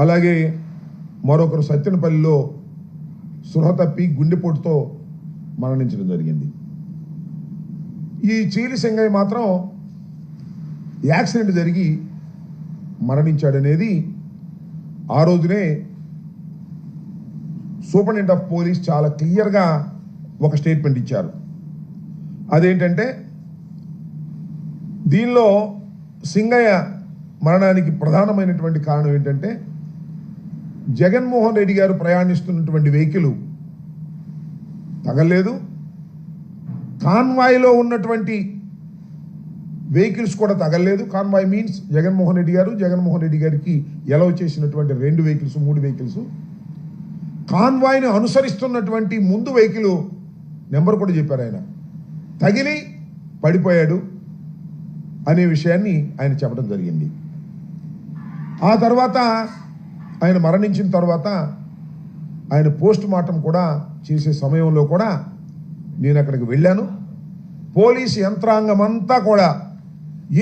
అలాగే మరొకరు సత్తెనపల్లిలో సృహ తప్పి గుండెపోటుతో మరణించడం జరిగింది. ఈ చీలి సింగయ్య మాత్రం యాక్సిడెంట్ జరిగి మరణించాడనేది ఆ రోజునే సూపరింటెండెంట్ ఆఫ్ పోలీస్ చాలా క్లియర్గా ఒక స్టేట్మెంట్ ఇచ్చారు. అదేంటంటే దీనిలో సింగయ్య మరణానికి ప్రధానమైనటువంటి కారణం ఏంటంటే జగన్మోహన్ రెడ్డి గారు ప్రయాణిస్తున్నటువంటి వెహికల్ తగలేదు, కాన్వాయ్లో ఉన్నటువంటి వెహికల్స్ కూడా తగలేదు. కాన్వాయ్ మీన్స్ జగన్మోహన్ రెడ్డి గారికి ఎలవ్ చేసినటువంటి 2 వెహికల్స్ 3 వెహికల్స్, కాన్వాయ్ని అనుసరిస్తున్నటువంటి ముందు వెహికల్ నెంబర్ కూడా చెప్పారు. ఆయన తగిలి పడిపోయాడు అనే విషయాన్ని ఆయన చెప్పడం జరిగింది. ఆ తర్వాత ఆయన మరణించిన తర్వాత ఆయన పోస్ట్ మార్టం కూడా చేసే సమయంలో కూడా నేను అక్కడికి వెళ్ళాను. పోలీసు యంత్రాంగం అంతా కూడా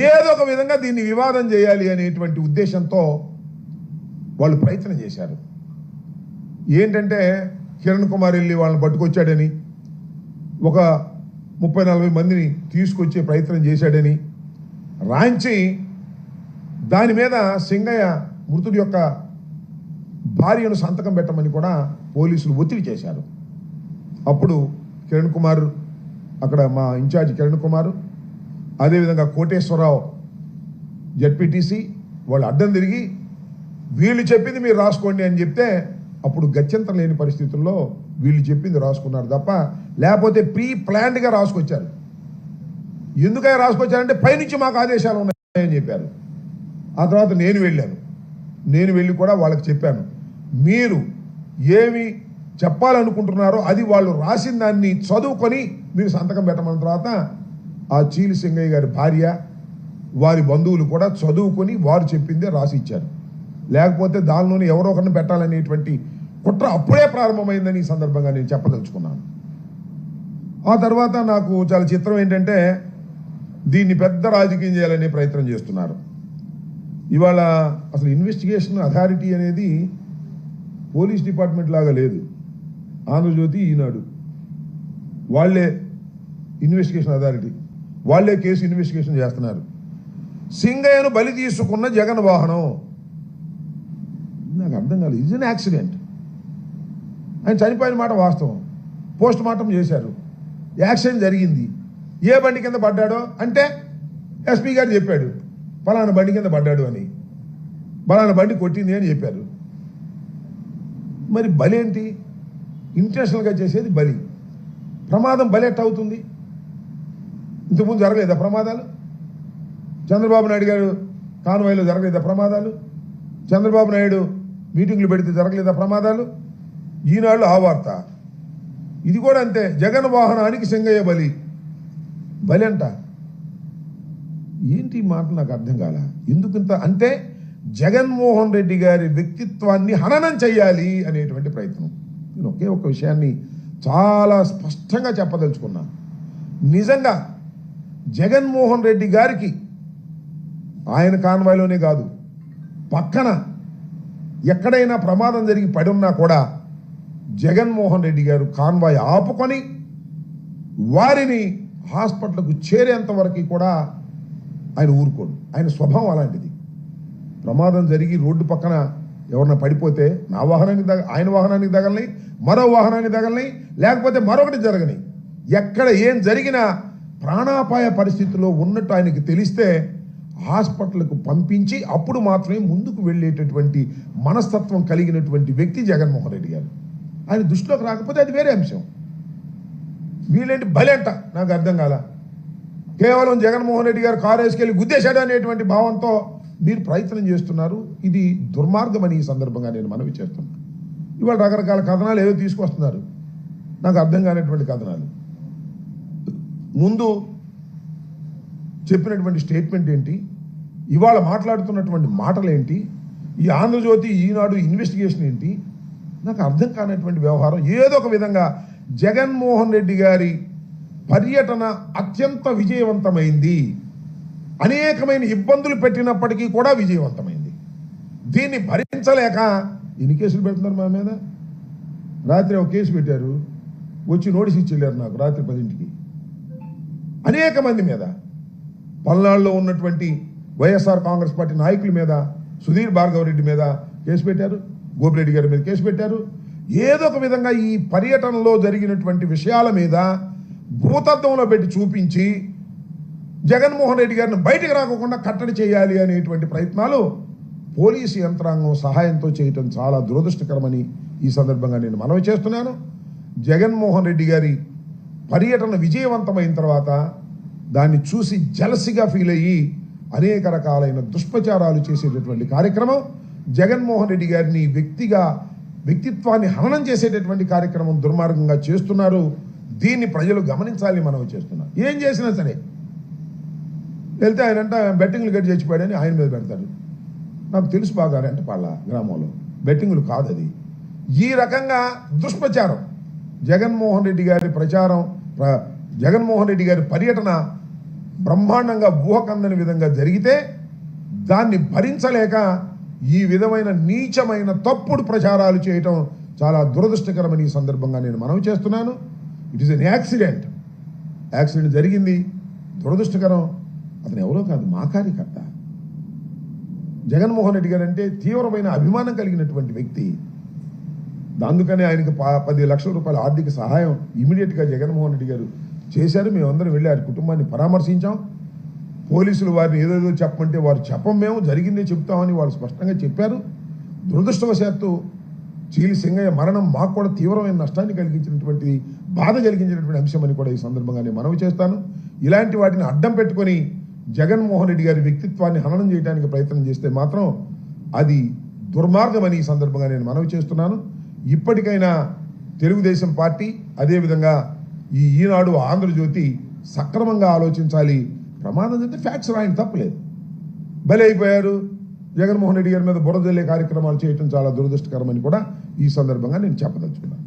ఏదో ఒక విధంగా దీన్ని వివాదం చేయాలి అనేటువంటి ఉద్దేశంతో వాళ్ళు ప్రయత్నం చేశారు. ఏంటంటే కిరణ్ కుమార్ వెళ్ళి వాళ్ళని పట్టుకొచ్చాడని, ఒక 30-40 మందిని తీసుకొచ్చే ప్రయత్నం చేశాడని రాంచి దాని మీద సింగయ్య మృతుడి యొక్క భార్యను సంతకం పెట్టమని కూడా పోలీసులు ఒత్తిడి చేశారు. అప్పుడు కిరణ్ కుమార్, అక్కడ మా ఇన్ఛార్జ్ కిరణ్ కుమార్, అదేవిధంగా కోటేశ్వరరావు జడ్పీటీసీ వాళ్ళు అడ్డం తిరిగి వీళ్ళు చెప్పింది మీరు రాసుకోండి అని చెప్తే అప్పుడు గత్యంతరం లేని పరిస్థితుల్లో వీళ్ళు చెప్పింది రాసుకున్నారు తప్ప లేకపోతే ప్రీ ప్లాన్డ్గా రాసుకొచ్చారు. ఎందుకని రాసుకొచ్చారంటే పైనుంచి మాకు ఆదేశాలు ఉన్నాయని చెప్పారు. ఆ తర్వాత నేను వెళ్ళి కూడా వాళ్ళకి చెప్పాను, మీరు ఏమి చెప్పాలనుకుంటున్నారో అది వాళ్ళు రాసిన దాన్ని చదువుకొని మీరు సంతకం పెట్టమన్న తర్వాత ఆ చీలి సింగయ్య గారి భార్య వారి బంధువులు కూడా చదువుకొని వారు చెప్పిందే రాసి ఇచ్చారు. లేకపోతే దానిలోనే ఎవరో ఒకరిని పెట్టాలనేటువంటి కుట్ర అప్పుడే ప్రారంభమైందని ఈ సందర్భంగా నేను చెప్పదలుచుకున్నాను. ఆ తర్వాత నాకు చాలా చిత్రం ఏంటంటే దీన్ని పెద్ద రాజకీయం చేయాలనే ప్రయత్నం చేస్తున్నారు. ఇవాళ అసలు ఇన్వెస్టిగేషన్ అథారిటీ అనేది పోలీస్ డిపార్ట్మెంట్ లాగా లేదు. ఆంధ్రజ్యోతి, ఈనాడు వాళ్ళే ఇన్వెస్టిగేషన్ అథారిటీ, వాళ్ళే కేసు ఇన్వెస్టిగేషన్ చేస్తున్నారు. సింగయ్యను బలి తీసుకున్న జగన్ వాహనం నాకు అర్థం కాలేదు. ఇది యాక్సిడెంట్, ఆయన చనిపోయిన మాట వాస్తవం, పోస్ట్ మార్టం చేశారు, యాక్సిడెంట్ జరిగింది. ఏ బండి కింద పడ్డాడో అంటే ఎస్పీ గారు చెప్పాడు పలానా బండి కింద పడ్డాడు అని, పలానా బండి కొట్టింది అని చెప్పారు. మరి బలి ఏంటి? ఇంటెన్షనల్గా చేసేది బలి. ప్రమాదం బలి ఎట్ట అవుతుంది? ఇంతకుముందు జరగలేదా ప్రమాదాలు? చంద్రబాబు నాయుడు గారు కాన్వాయ్లో జరగలేదా ప్రమాదాలు? చంద్రబాబు నాయుడు మీటింగ్లు పెడితే జరగలేదా ప్రమాదాలు? ఈనాళ్ళు ఆ వార్త. ఇది కూడా అంతే, జగన్ వాహనానికి సింగయ్య బలి అంట. ఏంటి మాట నాకు అర్థం కాల. ఎందుకంత అంటే జగన్మోహన్ రెడ్డి గారి వ్యక్తిత్వాన్ని హననం చెయ్యాలి అనేటువంటి ప్రయత్నం. నేను ఒకే ఒక విషయాన్ని చాలా స్పష్టంగా చెప్పదలుచుకున్నా. నిజంగా జగన్మోహన్ రెడ్డి గారికి ఆయన కాన్వాయ్లోనే కాదు, పక్కన ఎక్కడైనా ప్రమాదం జరిగి పడి ఉన్నా కూడా జగన్మోహన్ రెడ్డి గారు కాన్వాయ్ ఆపుకొని వారిని హాస్పిటల్కు చేరేంత వరకు కూడా ఆయన ఊరుకోడు. ఆయన స్వభావం అలాంటిది. ప్రమాదం జరిగి రోడ్డు పక్కన ఎవరన్నా పడిపోతే నా వాహనానికి ఆయన వాహనానికి తగలని, మరో వాహనానికి తగలని, లేకపోతే మరొకటి జరగని, ఎక్కడ ఏం జరిగినా ప్రాణాపాయ పరిస్థితిలో ఉన్నట్టు ఆయనకి తెలిస్తే హాస్పిటల్కు పంపించి అప్పుడు మాత్రమే ముందుకు వెళ్ళేటటువంటి మనస్తత్వం కలిగినటువంటి వ్యక్తి జగన్మోహన్ రెడ్డి గారు. ఆయన దృష్టిలోకి రాకపోతే అది వేరే అంశం. వీళ్ళేంటి బలి అంట నాకు అర్థం కాల. కేవలం జగన్మోహన్ రెడ్డి గారు కారు వేసుకెళ్ళి గుద్దేశాడు అనేటువంటి భావంతో మీరు ప్రయత్నం చేస్తున్నారు. ఇది దుర్మార్గం అని ఈ సందర్భంగా నేను మనవి చేస్తున్నాను. ఇవాళ రకరకాల కథనాలు ఏవో తీసుకొస్తున్నారు, నాకు అర్థం కానటువంటి కథనాలు. ముందు చెప్పినటువంటి స్టేట్మెంట్ ఏంటి, ఇవాళ మాట్లాడుతున్నటువంటి మాటలు ఏంటి, ఈ ఆంధ్రజ్యోతి ఈనాడు ఇన్వెస్టిగేషన్ ఏంటి, నాకు అర్థం కానటువంటి వ్యవహారం. ఏదో ఒక విధంగా జగన్మోహన్ రెడ్డి గారి పర్యటన అత్యంత విజయవంతమైంది. అనేకమైన ఇబ్బందులు పెట్టినప్పటికీ కూడా విజయవంతమైంది. దీన్ని భరించలేక ఎన్ని కేసులు పెడుతున్నారు మా మీద? రాత్రి ఒక కేసు పెట్టారు, వచ్చి నోటీస్ ఇచ్చి వెళ్ళారు నాకు రాత్రి 10ంటికి. అనేక మంది మీద, పల్నాడులో ఉన్నటువంటి వైఎస్ఆర్ కాంగ్రెస్ పార్టీ నాయకుల మీద, సుధీర్ భార్గవ రెడ్డి మీద కేసు పెట్టారు, గోపిరెడ్డి గారి మీద కేసు పెట్టారు. ఏదో ఒక విధంగా ఈ పర్యటనలో జరిగినటువంటి విషయాల మీద భూతత్వంలో పెట్టి చూపించి జగన్మోహన్ రెడ్డి గారిని బయటికి రాకుండా కట్టడి చేయాలి అనేటువంటి ప్రయత్నాలు పోలీసు యంత్రాంగం సహాయంతో చేయటం చాలా దురదృష్టకరమని ఈ సందర్భంగా నేను మనవి చేస్తున్నాను. జగన్మోహన్ రెడ్డి గారి పర్యటన విజయవంతమైన తర్వాత దాన్ని చూసి జలసిగా ఫీల్ అయ్యి అనేక రకాలైన దుష్ప్రచారాలు చేసేటటువంటి కార్యక్రమం, జగన్మోహన్ రెడ్డి గారిని వ్యక్తిత్వాన్ని హననం చేసేటటువంటి కార్యక్రమం దుర్మార్గంగా చేస్తున్నారు. దీన్ని ప్రజలు గమనించాలని మనవి చేస్తున్నాం. ఏం చేసినా సరే వెళ్తే ఆయనంట బెట్టింగ్లు కట్టి చచ్చిపోయాడని ఆయన మీద పెడతారు. నాకు తెలుసు బాగా రెంటపాళ్ళ గ్రామంలో బెట్టింగులు కాదు అది. ఈ రకంగా దుష్ప్రచారం, జగన్మోహన్ రెడ్డి గారి ప్రచారం, జగన్మోహన్ రెడ్డి గారి పర్యటన బ్రహ్మాండంగా ఊహకందని విధంగా జరిగితే దాన్ని భరించలేక ఈ విధమైన నీచమైన తప్పుడు ప్రచారాలు చేయటం చాలా దురదృష్టకరమని ఈ సందర్భంగా నేను మనవి చేస్తున్నాను. ఇట్ ఈస్ ఎన్ యాక్సిడెంట్ జరిగింది, దురదృష్టకరం. అతను ఎవరో కాదు, మా కార్యకర్త. జగన్మోహన్ రెడ్డి గారు అంటే తీవ్రమైన అభిమానం కలిగినటువంటి వ్యక్తి. అందుకనే ఆయనకు 10 లక్షల రూపాయల ఆర్థిక సహాయం ఇమీడియట్గా జగన్మోహన్ రెడ్డి గారు చేశారు. మేమందరం వెళ్ళి ఆయన కుటుంబాన్ని పరామర్శించాం. పోలీసులు వారిని ఏదేదో చెప్పమంటే వారు చెప్పం, మేము జరిగిందే చెప్తామని వాళ్ళు స్పష్టంగా చెప్పారు. దురదృష్టవశాత్తు చీలి సింగయ్య మరణం మాకు కూడా తీవ్రమైన నష్టాన్ని కలిగించినటువంటి, బాధ కలిగించినటువంటి అంశం అని కూడా ఈ సందర్భంగా నేను మనవి చేస్తాను. ఇలాంటి వాటిని అడ్డం పెట్టుకొని జగన్మోహన్ రెడ్డి గారి వ్యక్తిత్వాన్ని హననం చేయడానికి ప్రయత్నం చేస్తే మాత్రం అది దుర్మార్గమని ఈ సందర్భంగా నేను మనవి చేస్తున్నాను. ఇప్పటికైనా తెలుగుదేశం పార్టీ, అదేవిధంగా ఈ ఈనాడు, ఆంధ్రజ్యోతి సక్రమంగా ఆలోచించాలి. ప్రమాదం చెప్తే ఫ్యాక్ట్స్ రాయని తప్పలేదు. బలి అయిపోయారు, జగన్మోహన్ రెడ్డి గారి మీద బురదల్లే కార్యక్రమాలు చేయటం చాలా దురదృష్టకరమని కూడా ఈ సందర్భంగా నేను చెప్పదలుచుకున్నాను.